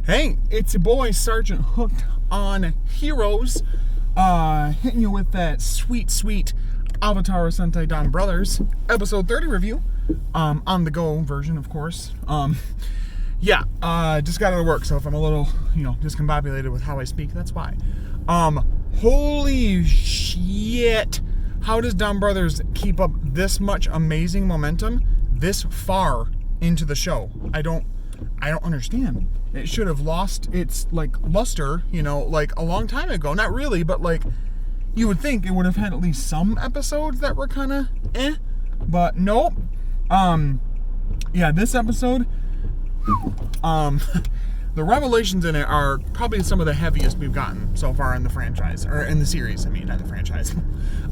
Hey, it's your boy Sergeant Hooked on Heroes, hitting you with that sweet Avataro Sentai DonBrothers episode 30 review, on the go version, of course. Just got out of work, so if I'm a little, discombobulated with how I speak, that's why. Holy shit! How does DonBrothers keep up this much amazing momentum this far into the show? I don't understand. It should have lost its, luster, a long time ago. Not really, but, you would think it would have had at least some episodes that were kind of but nope. This episode, the revelations in it are probably some of the heaviest we've gotten so far in the franchise, or in the series, not the franchise,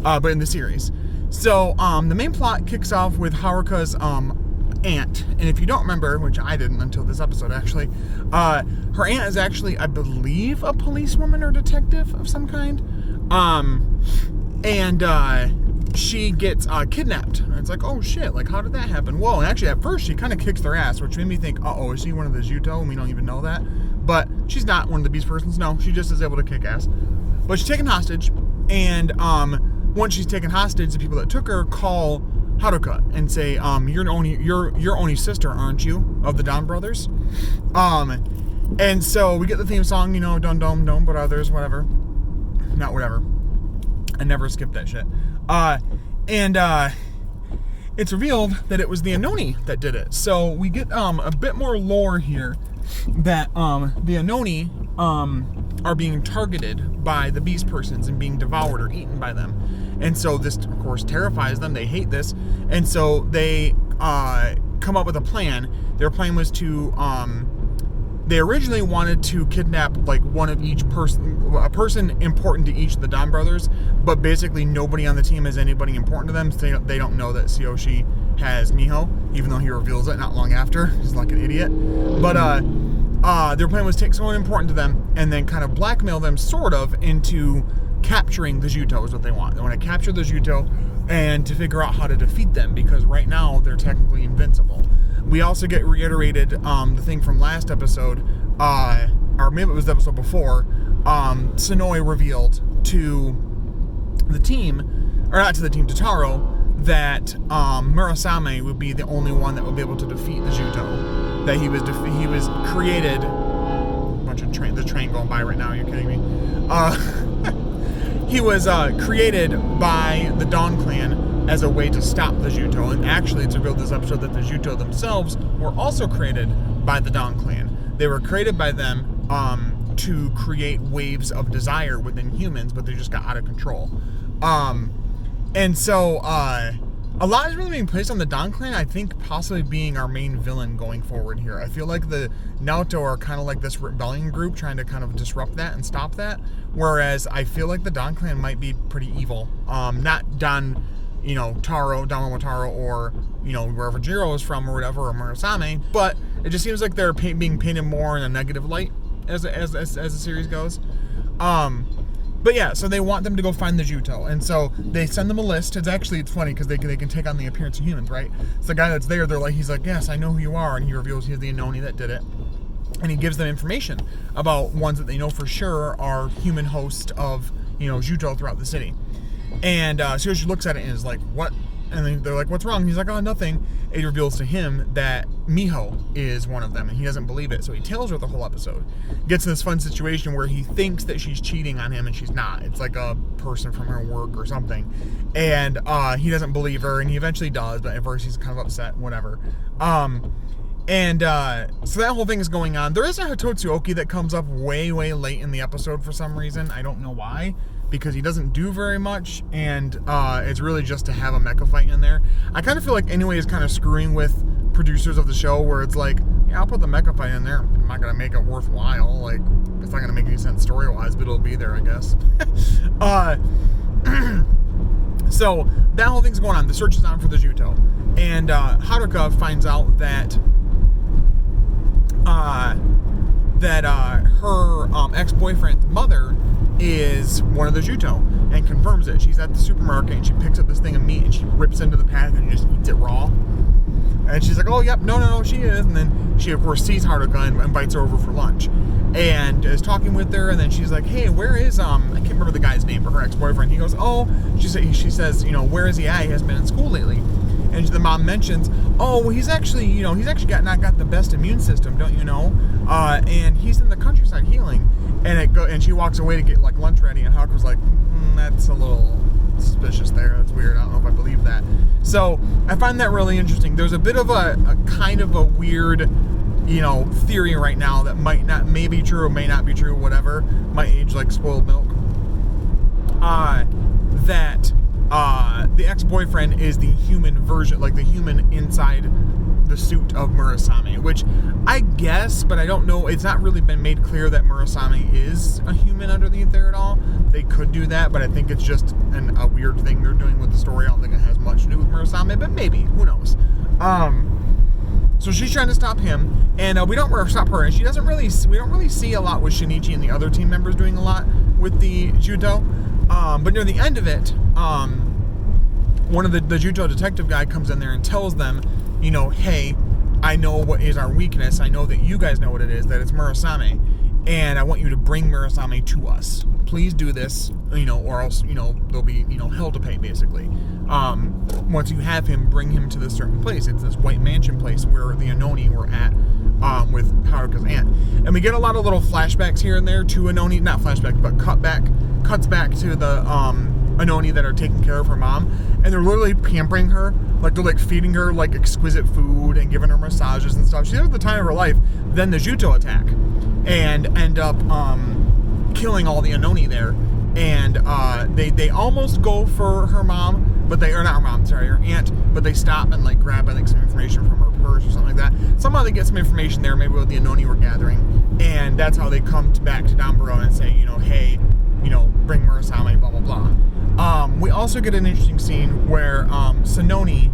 but in the series. So, the main plot kicks off with Haruka's, aunt, and if you don't remember, which I didn't until this episode actually, her aunt is actually, I believe, a policewoman or detective of some kind, she gets kidnapped, and it's like, oh shit, how did that happen? Well, and actually at first she kind of kicks their ass, which made me think, is she one of the Juto, and we don't even know that? But she's not one of the beast persons. No, she just is able to kick ass. But she's taken hostage, and once she's taken hostage, the people that took her call Haruka and say, you're Oni's sister, aren't you, of the DonBrothers? And so we get the theme song, DonBrothers, whatever. Not whatever. I never skipped that shit. It's revealed that it was the Anoni that did it. So we get a bit more lore here that the Anoni are being targeted by the beast persons and being devoured or eaten by them. And so this, of course, terrifies them. They hate this. And so they come up with a plan. Their plan was to, they originally wanted to kidnap, one of each person, a person important to each of the DonBrothers, but basically nobody on the team has anybody important to them, so they don't know that Tsuyoshi has Miho, even though he reveals it not long after. He's like an idiot. But, their plan was to take someone important to them and then kind of blackmail them, sort of, into capturing the Juto is what they want. They want to capture the Juto and to figure out how to defeat them, because right now they're technically invincible. We also get reiterated the thing from last episode, or maybe it was the episode before, Sonoi revealed to the team, or not to the team, to Taro, that Murasame would be the only one that would be able to defeat the Juto. That he was created. The train going by right now. Are you kidding me? He was created by the Dawn Clan as a way to stop the Juto, and actually it's revealed this episode that the Juto themselves were also created by the Dawn Clan. They were created by them to create waves of desire within humans, but they just got out of control. And so a lot is really being placed on the Dawn Clan, I think possibly being our main villain going forward here. I feel like the Naoto are kind of like this rebellion group trying to kind of disrupt that and stop that, whereas I feel like the Dawn Clan might be pretty evil. Not Don, Taro, Don or, wherever Jiro is from or whatever, or Murasame, but it just seems like they're being painted more in a negative light as the series goes. But yeah, so they want them to go find the Juto, and so they send them a list. It's funny because they can take on the appearance of humans, right? It's the guy that's there. He's like, yes, I know who you are, and he reveals he's the Anoni that did it, and he gives them information about ones that they know for sure are human hosts of Juto throughout the city. And Tsuyoshi looks at it and is like, what? And they're like, what's wrong? He's like, oh, nothing. And he reveals to him that Miho is one of them, and he doesn't believe it, so he tells her the whole episode. Gets in this fun situation where he thinks that she's cheating on him, and she's not. It's like a person from her work or something. And he doesn't believe her, and he eventually does, but at first he's kind of upset, whatever. So that whole thing is going on. There is a Hitotsuoki that comes up way late in the episode for some reason. I don't know why, because he doesn't do very much, and it's really just to have a mecha fight in there. I kind of feel like Anime is kind of screwing with producers of the show, where it's like, yeah, I'll put the mecha fight in there. I'm not going to make it worthwhile. It's not going to make any sense story-wise, but it'll be there, I guess. So that whole thing's going on. The search is on for the Juto. And Haruka finds out that her ex-boyfriend's mother is one of the Juto, and confirms it. She's at the supermarket and she picks up this thing of meat and she rips into the pack and just eats it raw. And she's like, oh, yep, no, she is. And then she, of course, sees Haruka and invites her over for lunch. And is talking with her, and then she's like, hey, where is, I can't remember the guy's name, but her ex-boyfriend. He goes, oh, she says, where is he at? He hasn't been in school lately. And the mom mentions, oh, well, he's actually not got the best immune system, don't you know? And he's in the countryside healing. And she walks away to get, like, lunch ready, and Haruka's like, that's a little suspicious there. That's weird. I don't know if I believe that. So I find that really interesting. There's a bit of a kind of a weird, theory right now that may be true or may not be true, whatever, might age like spoiled milk, that the ex-boyfriend is the human version, like the human inside the suit of Murasame, which I guess, but I don't know, it's not really been made clear that Murasame is a human underneath there at all. They could do that, but I think it's just a weird thing they're doing with the story. I don't think it has much to do with Murasame, but maybe, who knows. So she's trying to stop him, and we don't stop her, and we don't really see a lot with Shinichi and the other team members doing a lot with the Juto. But near the end of it, one of the Juto detective guy comes in there and tells them, hey, I know what is our weakness. I know that you guys know what it is, that it's Murasame, and I want you to bring Murasame to us. Please do this, or else, there'll be, hell to pay, basically. Once you have him, bring him to this certain place. It's this white mansion place where the Anoni were at, with Haruka's aunt. And we get a lot of little flashbacks here and there to Anoni, not flashbacks, but cuts back to the, Anoni that are taking care of her mom, and they're literally pampering her, like they're like feeding her like exquisite food and giving her massages and stuff. She's having the time of her life. Then the Juto attack and end up killing all the Anoni there, and they almost go for her mom, but her aunt, but they stop and like grab some information from her purse or something like that. Somehow they get some information there, maybe what the Anoni were gathering, and that's how they come back to DonBro and say, hey, bring Murasame, blah, blah, blah. We also get an interesting scene where Sononi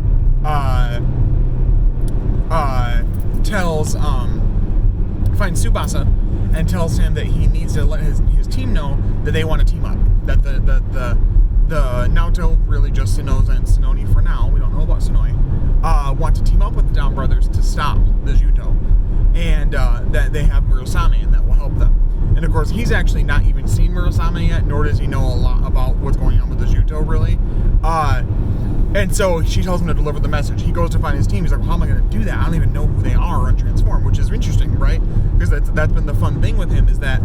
finds Tsubasa and tells him that he needs to let his team know that they want to team up. That the Naoto, really just Sonoza and Sononi for now, we don't know about Sonoi, want to team up with the DonBrothers to stop the Juto. And that they have Murasame and that will help them. And of course, he's actually not even seen Murasame yet, nor does he know a lot about what's going on with the Juto, really. And so she tells him to deliver the message. He goes to find his team. He's like, how am I going to do that? I don't even know who they are on Transform, which is interesting, right? Because that's been the fun thing with him, is that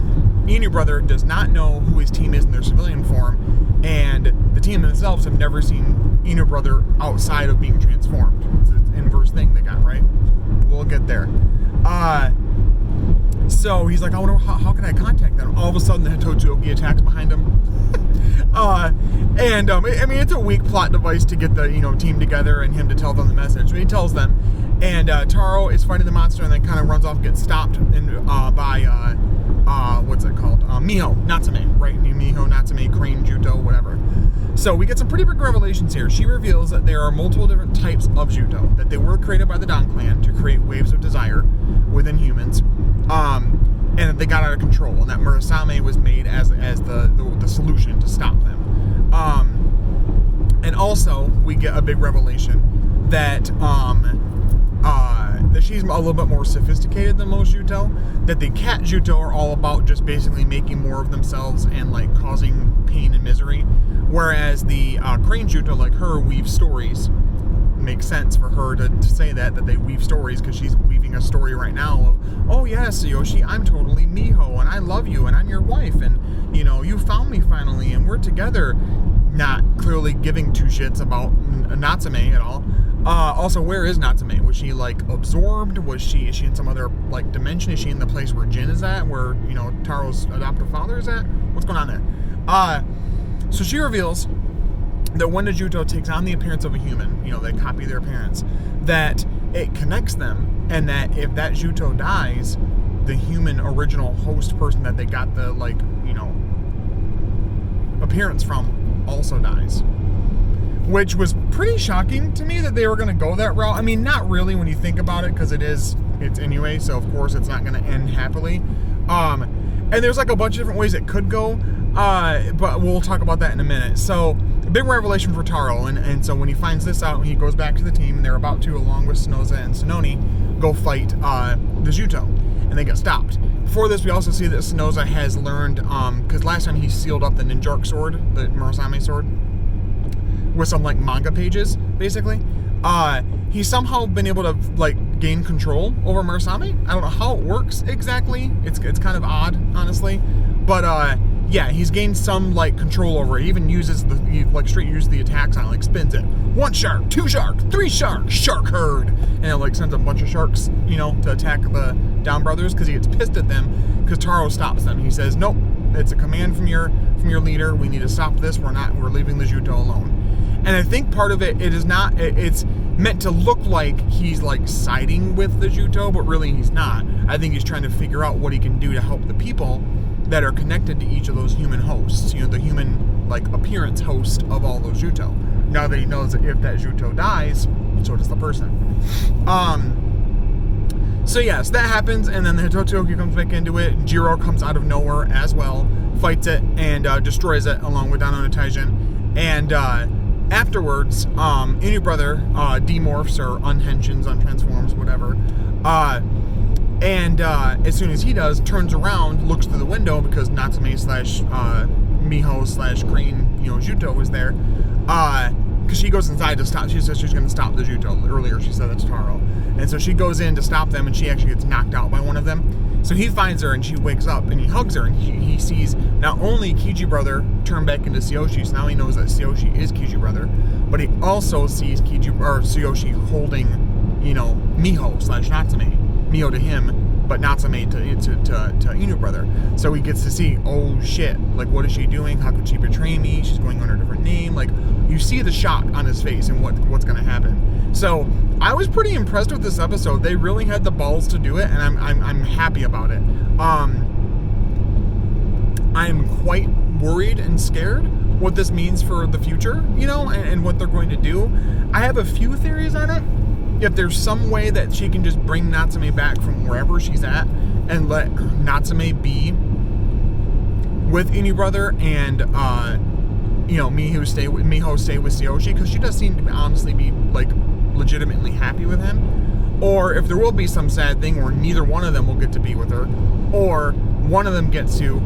Inu Brother does not know who his team is in their civilian form, and the team themselves have never seen Inu Brother outside of being transformed. It's an inverse thing they got, right? We'll get there. So he's like, I wonder how can I contact them? All of a sudden, the Hitotsuki attacks behind him. It's a weak plot device to get the team together and him to tell them the message. So he tells them, and Taro is fighting the monster and then kind of runs off and gets stopped by what's it called? Miho Natsume, right? Miho Natsume, Crane Juto, whatever. So we get some pretty big revelations here. She reveals that there are multiple different types of Juto, that they were created by the Don Clan to create waves of desire within humans, and that they got out of control, and that Murasame was made as the solution to stop them. And also, we get a big revelation that that she's a little bit more sophisticated than most Juto, that the cat Juto are all about just basically making more of themselves and like causing pain and misery, whereas the Crane Juto, like her, weave stories. Makes sense for her to say that they weave stories, because she's weaving a story right now of, oh yes, Yoshi, I'm totally Miho, and I love you, and I'm your wife, and you found me finally, and we're together. Not clearly giving two shits about Natsume at all. Also, where is Natsume? Was she like absorbed? Is she in some other like dimension? Is she in the place where Jin is at, where Taro's adoptive father is at? What's going on there? So she reveals that when the Juto takes on the appearance of a human, they copy their appearance, that it connects them, and that if that Juto dies, the human original host person that they got the appearance from also dies. Which was pretty shocking to me that they were going to go that route. I mean, not really when you think about it, because it's anyway, so of course it's not going to end happily. And there's like a bunch of different ways it could go. But we'll talk about that in a minute. So, big revelation for Taro, and so when he finds this out, he goes back to the team, and they're about to, along with Sonoza and Sononi, go fight the Juto, and they get stopped. Before this, we also see that Sonoza has learned, because last time he sealed up the Ninjork sword, the Murasame sword, with some, like, manga pages, basically. He's somehow been able to, like, gain control over Murasame. I don't know how it works exactly. It's kind of odd, honestly. But, yeah, he's gained some, like, control over it. He even uses straight uses the attacks on it, like, spins it. 1 shark, 2 sharks, 3 sharks, shark herd. And it, like, sends a bunch of sharks, to attack the DonBrothers, because he gets pissed at them, because Taro stops them. He says, nope, it's a command from your leader. We need to stop this. We're leaving the Juto alone. And I think part of it's meant to look like he's, like, siding with the Juto, but really he's not. I think he's trying to figure out what he can do to help the people that are connected to each of those human hosts, the human, like, appearance host of all those Juto. Now that he knows that if that Juto dies, so does the person. So yes, that happens, and then the Hitotsuki comes back into it. Jiro comes out of nowhere as well, fights it, and destroys it along with Dano and Taijin. And afterwards, Inu Brother demorphs or unhensions, untransforms, whatever. And as soon as he does, turns around, looks through the window, because Natsume slash Miho slash Green, Juto is there. Because she goes inside to stop. She says she's going to stop the Juto. Earlier she said that's Taro. And so she goes in to stop them, and she actually gets knocked out by one of them. So he finds her, and she wakes up, and he hugs her, and he sees not only Kiji Brother turn back into Tsuyoshi, so now he knows that Tsuyoshi is Kiji Brother, but he also sees Tsuyoshi holding, Miho slash Natsume. Miho to him, but Natsume to Inu Brother. So he gets to see, oh shit, like, what is she doing? How could she betray me? She's going under a different name. Like, you see the shock on his face and what's going to happen. So I was pretty impressed with this episode. They really had the balls to do it, and I'm happy about it. I'm quite worried and scared what this means for the future, and what they're going to do. I have a few theories on it. If there's some way that she can just bring Natsume back from wherever she's at and let Natsume be with Inu Brother and, Miho stay with Tsuyoshi, because she does seem to honestly be, like, legitimately happy with him. Or if there will be some sad thing where neither one of them will get to be with her, or one of them gets to,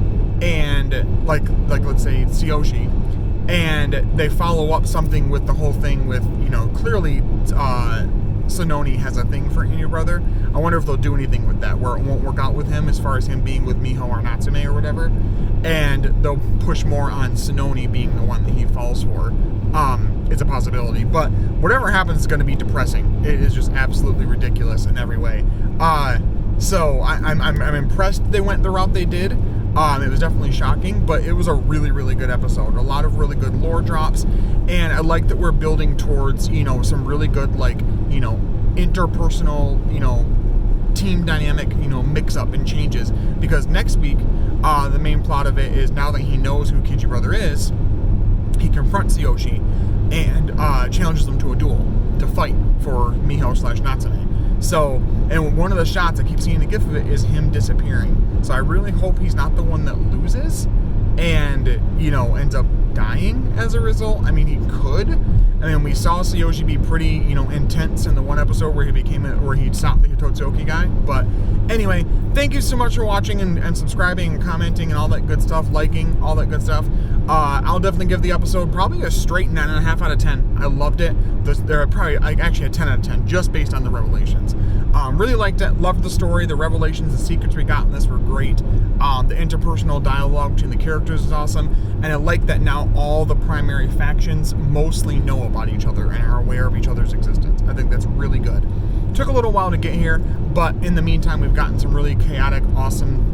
and, like let's say Tsuyoshi, and they follow up something with the whole thing with, clearly, Sononi has a thing for Inu Brother. I wonder if they'll do anything with that, where it won't work out with him as far as him being with Miho or Natsume or whatever, and they'll push more on Sononi being the one that he falls for. It's a possibility, but whatever happens is going to be depressing. It is just absolutely ridiculous in every way. So I'm impressed they went the route they did. It was definitely shocking, but it was a really, really good episode. A lot of really good lore drops, and I like that we're building towards, some really good, like, interpersonal, team dynamic, mix-up and changes, because next week, the main plot of it is, now that he knows who Kiji Brother is, he confronts Tsuyoshi and challenges them to a duel to fight for Miho slash Natsume. So, and one of the shots, I keep seeing the gif of it, is him disappearing. So I really hope he's not the one that loses and, ends up dying as a result. I mean, he could. I mean, we saw Tsuyoshi be pretty, intense in the one episode where he stopped the Hitotsuki guy. But anyway, thank you so much for watching and subscribing and commenting and all that good stuff, liking, all that good stuff. I'll definitely give the episode probably a straight 9.5 out of 10. I loved it. There are probably actually a 10 out of 10 just based on the revelations. Really liked it. Loved the story. The revelations, the secrets we got in this were great. The interpersonal dialogue between the characters is awesome. And I like that now all the primary factions mostly know about each other and are aware of each other's existence. I think that's really good. Took a little while to get here, but in the meantime, we've gotten some really chaotic, awesome,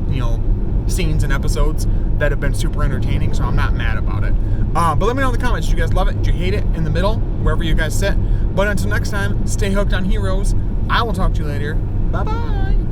scenes and episodes that have been super entertaining, so I'm not mad about it. But let me know in the comments, did you guys love it? Did you hate it? In the middle? Wherever you guys sit. But until next time, stay hooked on Heroes. I will talk to you later. Bye-bye.